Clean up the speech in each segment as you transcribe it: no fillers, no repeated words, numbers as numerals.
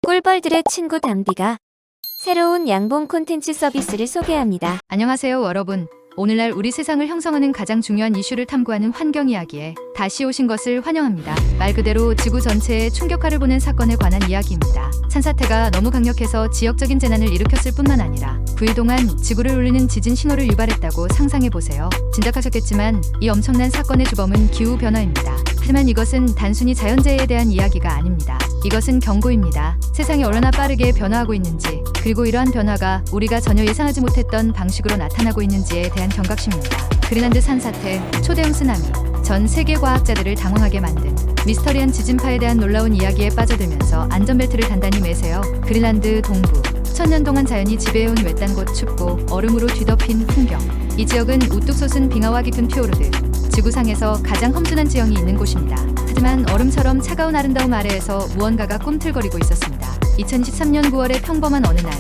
꿀벌들의 친구 담비가 새로운 양봉 콘텐츠 서비스를 소개합니다. 안녕하세요 여러분. 오늘날 우리 세상을 형성하는 가장 중요한 이슈를 탐구하는 환경 이야기에 다시 오신 것을 환영합니다. 말 그대로 지구 전체에 충격파를 보낸 사건에 관한 이야기입니다. 산사태가 너무 강력해서 지역적인 재난을 일으켰을 뿐만 아니라 9일 동안 지구를 울리는 지진 신호를 유발했다고 상상해보세요. 짐작하셨겠지만 이 엄청난 사건의 주범은 기후변화입니다. 하지만 이것은 단순히 자연재해에 대한 이야기가 아닙니다. 이것은 경고입니다. 세상이 얼마나 빠르게 변화하고 있는지, 그리고 이러한 변화가 우리가 전혀 예상하지 못했던 방식으로 나타나고 있는지에 대한 경각심입니다. 그린란드 산사태, 초대형 쓰나미, 전 세계 과학자들을 당황하게 만든 미스터리한 지진파에 대한 놀라운 이야기에 빠져들면서 안전벨트를 단단히 매세요. 그린란드 동부, 천년 동안 자연이 지배해온 외딴 곳, 춥고 얼음으로 뒤덮인 풍경. 이 지역은 우뚝 솟은 빙하와 깊은 피오르드, 지구상에서 가장 험준한 지형이 있는 곳입니다. 하지만 얼음처럼 차가운 아름다움 아래에서 무언가가 꿈틀거리고 있었습니다. 2013년 9월의 평범한 어느 날,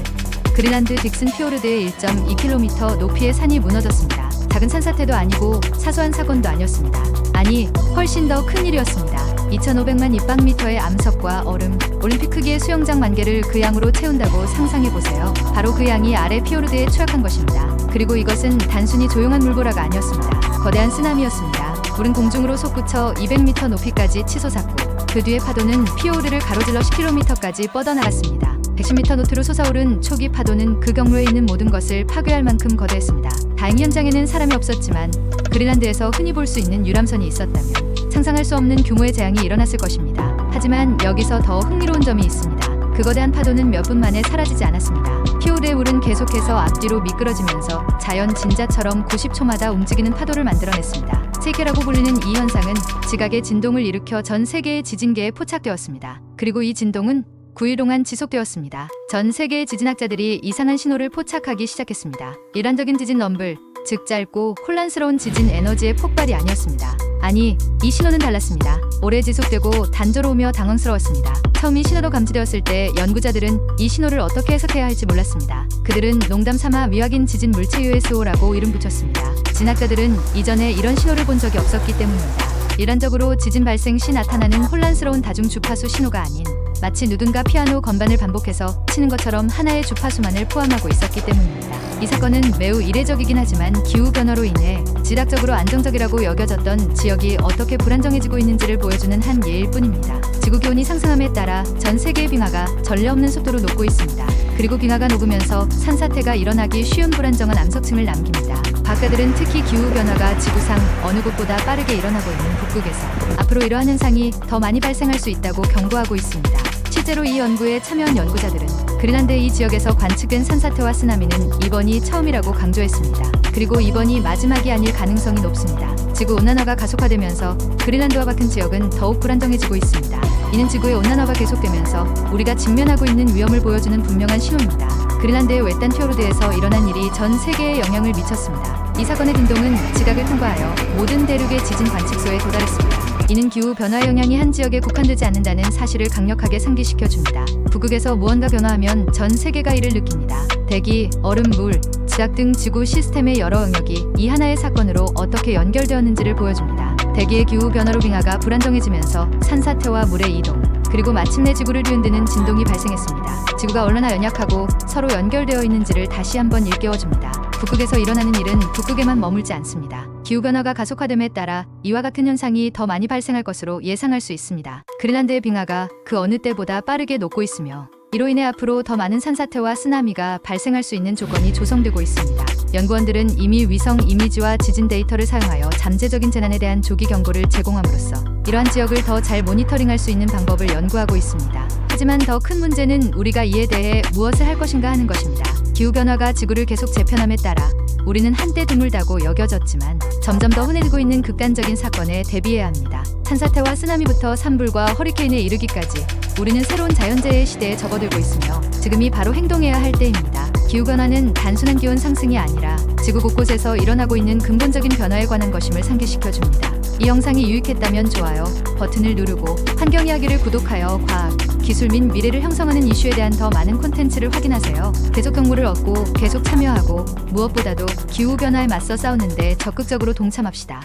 그린란드 딕슨 피오르드의 1.2km 높이의 산이 무너졌습니다. 작은 산사태도 아니고 사소한 사건도 아니었습니다. 아니, 훨씬 더 큰 일이었습니다. 2,500만 입방미터의 암석과 얼음, 올림픽 크기의 수영장 만 개를 그 양으로 채운다고 상상해보세요. 바로 그 양이 아래 피오르드에 추락한 것입니다. 그리고 이것은 단순히 조용한 물보라가 아니었습니다. 거대한 쓰나미였습니다. 물은 공중으로 솟구쳐 200m 높이까지 치솟았고, 그 뒤에 파도는 피오르를 가로질러 10km까지 뻗어나갔습니다. 110m 노트로 솟아오른 초기 파도는 그 경로에 있는 모든 것을 파괴할 만큼 거대했습니다. 다행히 현장에는 사람이 없었지만 그린란드에서 흔히 볼 수 있는 유람선이 있었다면 상상할 수 없는 규모의 재앙이 일어났을 것입니다. 하지만 여기서 더 흥미로운 점이 있습니다. 그 거대한 파도는 몇 분 만에 사라지지 않았습니다. 피오르의 물은 계속해서 앞뒤로 미끄러지면서 자연 진자처럼 90초마다 움직이는 파도를 만들어냈습니다. 세계라고 불리는 이 현상은 지각의 진동을 일으켜 전 세계의 지진계에 포착되었습니다. 그리고 이 진동은 9일 동안 지속되었습니다. 전 세계의 지진학자들이 이상한 신호를 포착하기 시작했습니다. 일반적인 지진 럼블, 즉 짧고 혼란스러운 지진 에너지의 폭발이 아니었습니다. 아니, 이 신호는 달랐습니다. 오래 지속되고 단조로우며 당황스러웠습니다. 처음 이 신호로 감지되었을 때 연구자들은 이 신호를 어떻게 해석해야 할지 몰랐습니다. 그들은 농담 삼아 미확인 지진 물체 USO라고 이름 붙였습니다. 진학자들은 이전에 이런 신호를 본 적이 없었기 때문입니다. 일반적으로 지진 발생 시 나타나는 혼란스러운 다중 주파수 신호가 아닌 마치 누군가 피아노 건반을 반복해서 치는 것처럼 하나의 주파수만을 포함하고 있었기 때문입니다. 이 사건은 매우 이례적이긴 하지만 기후변화로 인해 지락적으로 안정적이라고 여겨졌던 지역이 어떻게 불안정해지고 있는지를 보여주는 한 예일 뿐입니다. 지구기온이 상승함에 따라 전 세계의 빙하가 전례 없는 속도로 녹고 있습니다. 그리고 빙하가 녹으면서 산사태가 일어나기 쉬운 불안정한 암석층을 남깁니다. 과학자들은 특히 기후변화가 지구상 어느 곳보다 빠르게 일어나고 있는 북극에서 앞으로 이러한 현상이 더 많이 발생할 수 있다고 경고하고 있습니다. 실제로 이 연구에 참여한 연구자들은 그린란드의 이 지역에서 관측된 산사태와 쓰나미는 이번이 처음이라고 강조했습니다. 그리고 이번이 마지막이 아닐 가능성이 높습니다. 지구 온난화가 가속화되면서 그린란드와 같은 지역은 더욱 불안정해지고 있습니다. 이는 지구의 온난화가 계속되면서 우리가 직면하고 있는 위험을 보여주는 분명한 신호입니다. 그린란드의 외딴 피오르드에서 일어난 일이 전 세계에 영향을 미쳤습니다. 이 사건의 진동은 지각을 통과하여 모든 대륙의 지진 관측소에 도달했습니다. 이는 기후 변화 영향이 한 지역에 국한되지 않는다는 사실을 강력하게 상기시켜줍니다. 북극에서 무언가 변화하면 전 세계가 이를 느낍니다. 대기, 얼음, 물, 지각 등 지구 시스템의 여러 영역이 이 하나의 사건으로 어떻게 연결되었는지를 보여줍니다. 대기의 기후 변화로 빙하가 불안정해지면서 산사태와 물의 이동, 그리고 마침내 지구를 뒤흔드는 진동이 발생했습니다. 지구가 얼마나 연약하고 서로 연결되어 있는지를 다시 한번 일깨워줍니다. 북극에서 일어나는 일은 북극에만 머물지 않습니다. 기후변화가 가속화됨에 따라 이와 같은 현상이 더 많이 발생할 것으로 예상할 수 있습니다. 그린란드의 빙하가 그 어느 때보다 빠르게 녹고 있으며 이로 인해 앞으로 더 많은 산사태와 쓰나미가 발생할 수 있는 조건이 조성되고 있습니다. 연구원들은 이미 위성 이미지와 지진 데이터를 사용하여 잠재적인 재난에 대한 조기 경고를 제공함으로써 이러한 지역을 더 잘 모니터링할 수 있는 방법을 연구하고 있습니다. 하지만 더 큰 문제는 우리가 이에 대해 무엇을 할 것인가 하는 것입니다. 기후변화가 지구를 계속 재편함에 따라 우리는 한때 드물다고 여겨졌지만 점점 더 흔해지고 있는 극단적인 사건에 대비해야 합니다. 산사태와 쓰나미부터 산불과 허리케인에 이르기까지 우리는 새로운 자연재해의 시대에 접어들고 있으며 지금이 바로 행동해야 할 때입니다. 기후변화는 단순한 기온 상승이 아니라 지구 곳곳에서 일어나고 있는 근본적인 변화에 관한 것임을 상기시켜줍니다. 이 영상이 유익했다면 좋아요 버튼을 누르고 환경 이야기를 구독하여 과학, 기술 및 미래를 형성하는 이슈에 대한 더 많은 콘텐츠를 확인하세요. 계속 정보를 얻고 계속 참여하고 무엇보다도 기후변화에 맞서 싸우는데 적극적으로 동참합시다.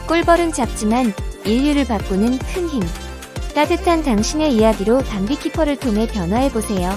꿀벌은 작지만 인류를 바꾸는 큰 힘. 따뜻한 당신의 이야기로 담비키퍼를 통해 변화해보세요.